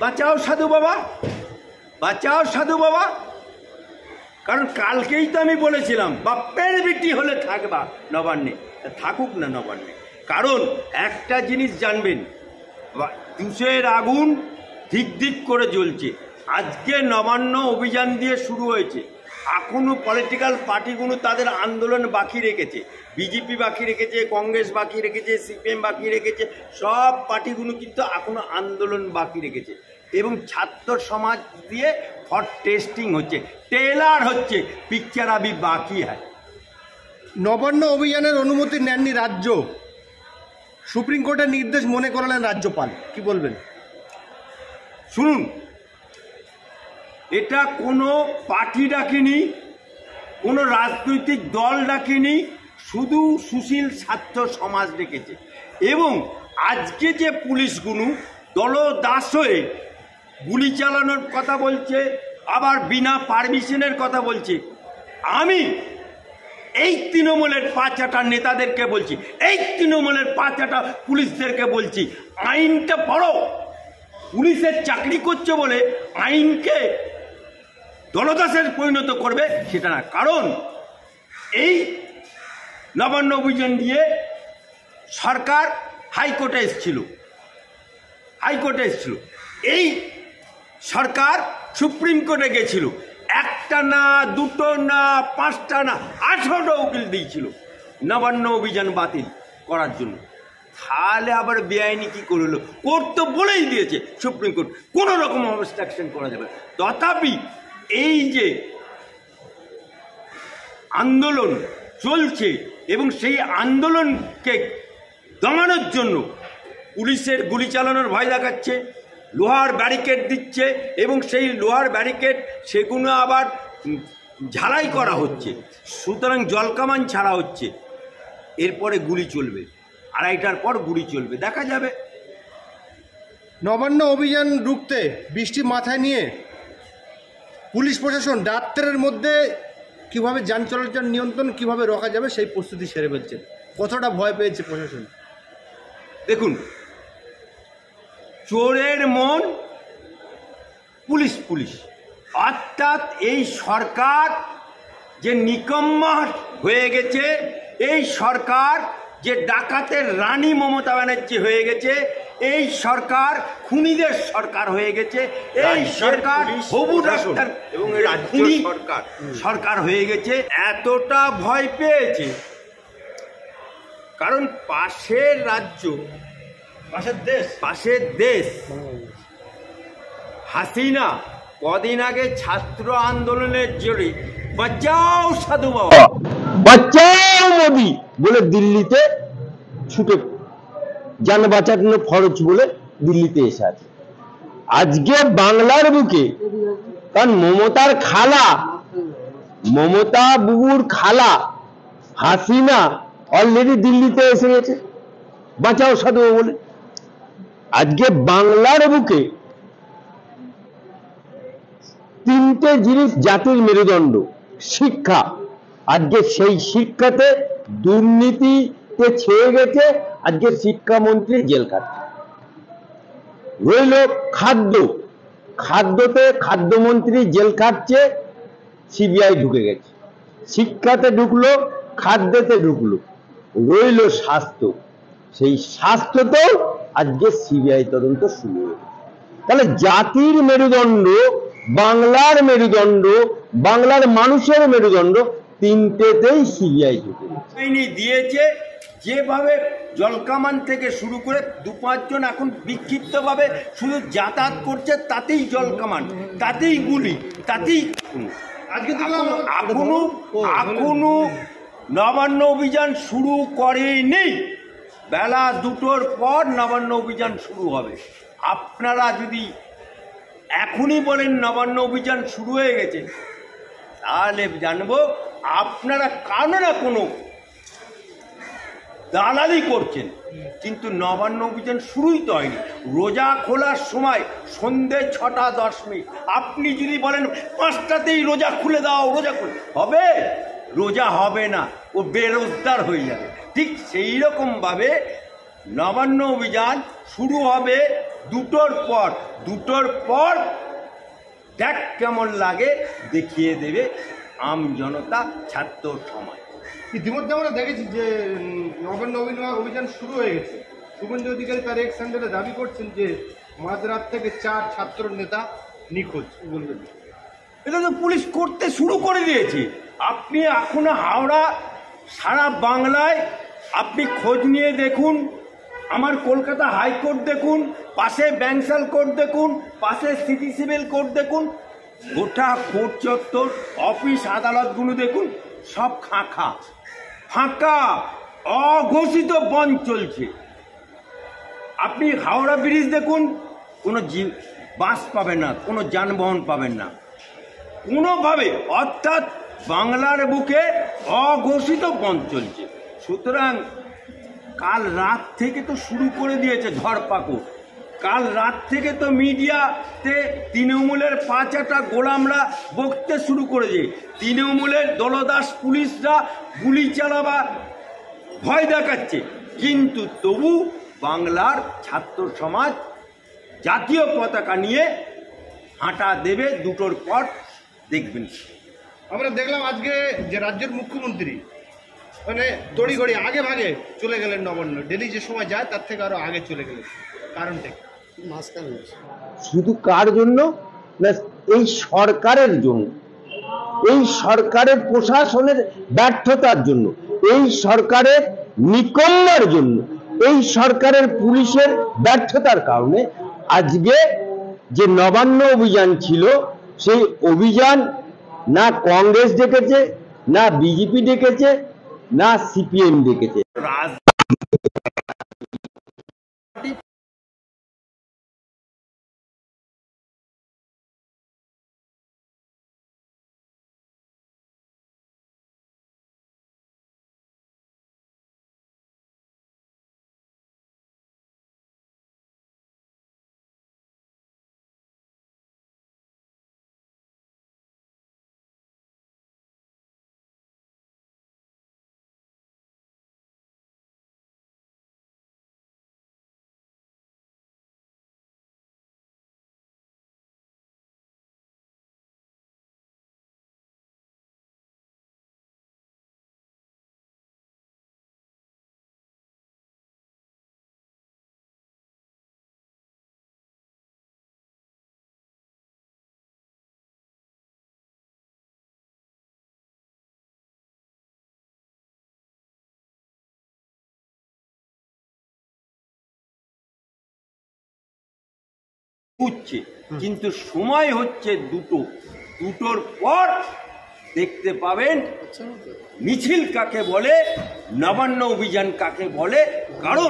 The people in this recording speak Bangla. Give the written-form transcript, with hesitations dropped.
বাঁচাও সাধু বাবা, বাঁচাও সাধু বাবা। কারণ কালকেই তো আমি বলেছিলাম বাপ্পের বেটি হলে থাকবা নবান্নে, থাকুক না নবান্নে। কারণ একটা জিনিস জানবেন, দুশের আগুন ধিক ধিক করে জ্বলছে। আজকে নবান্ন অভিযান দিয়ে শুরু হয়েছে, এখনও পলিটিক্যাল পার্টিগুলো তাদের আন্দোলন বাকি রেখেছে। বিজেপি বাকি রেখেছে, কংগ্রেস বাকি রেখেছে, সিপিএম বাকি রেখেছে, সব পার্টিগুলো কিন্তু এখনও আন্দোলন বাকি রেখেছে। এবং ছাত্র সমাজ দিয়ে ফর টেস্টিং হচ্ছে, টেলার হচ্ছে, পিকচার আবি বাকি হয়। নবান্ন অভিযানের অনুমতি নেননি রাজ্য, সুপ্রিম কোর্টের নির্দেশ মনে করলেন রাজ্যপাল, কি বলবেন? শুনুন, এটা কোনো পার্টি ডাকেনি, কোনো রাজনৈতিক দল ডাকেনি, শুধু সুশীল ছাত্র সমাজ ডেকেছে। এবং আজকে যে পুলিশগুলো দলদাস হয়ে গুলি চালানোর কথা বলছে, আবার বিনা পারমিশনের কথা বলছে, আমি এই তৃণমূলের 5-8 নেতাদেরকে বলছি, এই তৃণমূলের 5-8 পুলিশদেরকে বলছি, আইনটা পড়ো। পুলিশের চাকরি করছে বলে আইনকে দলদাসের পরিণত করবে সেটা না। কারণ এই নবান্ন অভিযান দিয়ে সরকার হাইকোর্টে এসেছিল, এই সরকার সুপ্রিম কোর্টে গেছিল, একটা না, দুটো না, 5টা না, 18টা উকিল দিয়েছিল নবান্ন অভিযান বাতিল করার জন্য। তাহলে আবার বেআইনি কি করলো? কোর্ট তো বলেই দিয়েছে, সুপ্রিম কোর্ট, কোনো রকম অবস্ট্রাকশন করা যাবে। তথাপি এই যে আন্দোলন চলছে এবং সেই আন্দোলনকে দমানোর জন্য পুলিশের গুলি চালানোর ভয় দেখাচ্ছে, লোহার ব্যারিকেড দিচ্ছে, এবং সেই লোহার ব্যারিকেড সেগুলো আবার ঝালাই করা হচ্ছে, সুতরাং জলকামান ছাড়া হচ্ছে। এরপরে গুলি চলবে, 2:30টার পর গুলি চলবে, দেখা যাবে। নবান্ন অভিযান রুখতে বৃষ্টি মাথায় নিয়ে পুলিশ প্রশাসন রাত্রের মধ্যে কিভাবে যান চলাচল নিয়ন্ত্রণ কিভাবে রখা যাবে সেই প্রস্তুতি সেরে ফেলছে। কতটা ভয় পেয়েছে প্রশাসন? দেখুন, চোরের মন পুলিশ পুলিশ, অর্থাৎ এই সরকার যে নিকম্মা হয়ে গেছে, এই সরকার যে ডাকাতের রানী মমতা ব্যানার্জি হয়ে গেছে, এই সরকার খুনিদের সরকার হয়ে গেছে, এই সরকার হবু ডাক্তার এবং খুনি সরকার হয়ে গেছে। এতটা ভয় পেয়েছে কারণ পাশের রাজ্য, পাশের দেশ হাসিনা কদিন আগে ছাত্র আন্দোলনের জোরে বাঁচাও সাধু বাবা, বাঁচাও মোদি বলে দিল্লিতে ছুটে যান বাঁচানো ফরজ বলে দিল্লিতে এসে আছে। আজকে বাংলার বুকে, কারণ মমতার খালা, মমতা বুবুর খালা হাসিনা অলরেডি দিল্লিতে এসে গেছে বাঁচাও সাধু বলে। আজকে বাংলার বুকে 3টে জিনিস জাতির মেরুদণ্ড, শিক্ষা, আজকে সেই শিক্ষাতে দুর্নীতিতে ছেয়ে গেছে। আজকে শিক্ষামন্ত্রী জেল কাটছে। রইল খাদ্য, খাদ্যতে খাদ্যমন্ত্রী জেল কাটছে, সিবিআই ঢুকে গেছে। শিক্ষাতে ঢুকলো, খাদ্যতে ঢুকলো। রইল স্বাস্থ্য, সেই স্বাস্থ্যতেও আজকে সিবিআই তদন্ত শুরু হয়েছে। তাহলে জাতির মেরুদণ্ড, বাংলার মেরুদণ্ড, বাংলার মানুষের মেরুদণ্ড, 3টেতেই সিবিআই ঢুকে দিয়েছে। যেভাবে জলকামান থেকে শুরু করে 2-5 জন এখন বিক্ষিপ্তভাবে শুধু যাতায়াত করছে, তাতেই জলকামান, তাতেই গুলি, তাতেই এখনো নবান্ন অভিযান শুরু করেনি। বেলা 2টোর পর নবান্ন অভিযান শুরু হবে। আপনারা যদি এখনই বলেন নবান্ন অভিযান শুরু হয়ে গেছে, তাহলে জানবো আপনারা কারো না কোনো দালালি করছেন। কিন্তু নবান্ন অভিযান শুরুই তো হয়নি। রোজা খোলার সময় সন্ধ্যে 6:10 আপনি যদি বলেন 5টাতেই রোজা খুলে দাও, রোজা খুলে হবে? রোজা হবে না, ও বেরোজগার হয়ে যাবে। ঠিক সেই রকমভাবে নবান্ন অভিযান শুরু হবে দুটোর পর দেখ কেমন লাগে দেখিয়ে দেবে আম জনতা, ছাত্র সমাজ। ইতিমধ্যে আমরা দেখেছি যে নবান্ন অভিযান শুরু হয়ে গেছে। শুভেন্দু অধিকারী তার এক্স হ্যান্ডেলে দাবি করছেন যে মাঝরাত থেকে 4 ছাত্র নেতা নিখোঁজ। বলবেন এটা তো পুলিশ করতে শুরু করে দিয়েছে। আপনি এখনো হাওড়া, সারা বাংলায় আপনি খোঁজ নিয়ে দেখুন, আমার কলকাতা হাইকোর্ট দেখুন, পাশে ব্যাংসাল কোর্ট দেখুন, পাশে সিটি সিভিল কোর্ট দেখুন, গোটা কোর্ট চত্বর, অফিস আদালতগুলো দেখুন, সব ফাঁকা, অঘোষিত বন্ধ চলছে। আপনি হাওড়া ব্রিজ দেখুন, কোনো বাস পাবেন না, কোনো যানবাহন পাবেন না কোনোভাবে, অর্থাৎ বাংলার বুকে অঘোষিত বন্ধ চলছে। সুতরাং কাল রাত থেকে তো শুরু করে দিয়েছে ধরপাকড়। কাল রাত থেকে তো মিডিয়াতে তৃণমূলের 5-8 গোলামরা বকতে শুরু করেছে। তৃণমূলের দলদাস পুলিশরা গুলি চালাবার ভয় দেখাচ্ছে, কিন্তু তবু বাংলার ছাত্র সমাজ জাতীয় পতাকা নিয়ে হাঁটা দেবে। দুটোর পর দেখবেন। আমরা দেখলাম আজকে যে রাজ্যের মুখ্যমন্ত্রী মানে তড়িঘড়ি আগে ভাগে চলে গেলেন নবান্ন। ডেলি যে সময় যায় তার থেকে আরো আগে চলে গেলেন, কারণটা কি? শুধু কার জন্য না, এই সরকারের জন্য, এই সরকারের প্রশাসনের ব্যর্থতার জন্য, এই সরকারের নিকম্মার জন্য, এই সরকারের পুলিশের ব্যর্থতার কারণে আজকে যে নবান্ন অভিযান ছিল, সেই অভিযান না কংগ্রেস ডেকেছে, না বিজেপি ডেকেছে, না সিপিএম ডেকেছে। উঠছে, কিন্তু সময় হচ্ছে দুটোর পর দেখতে পাবেন মিছিল কাকে বলে, নবান্ন অভিযান কাকে বলে। কারণ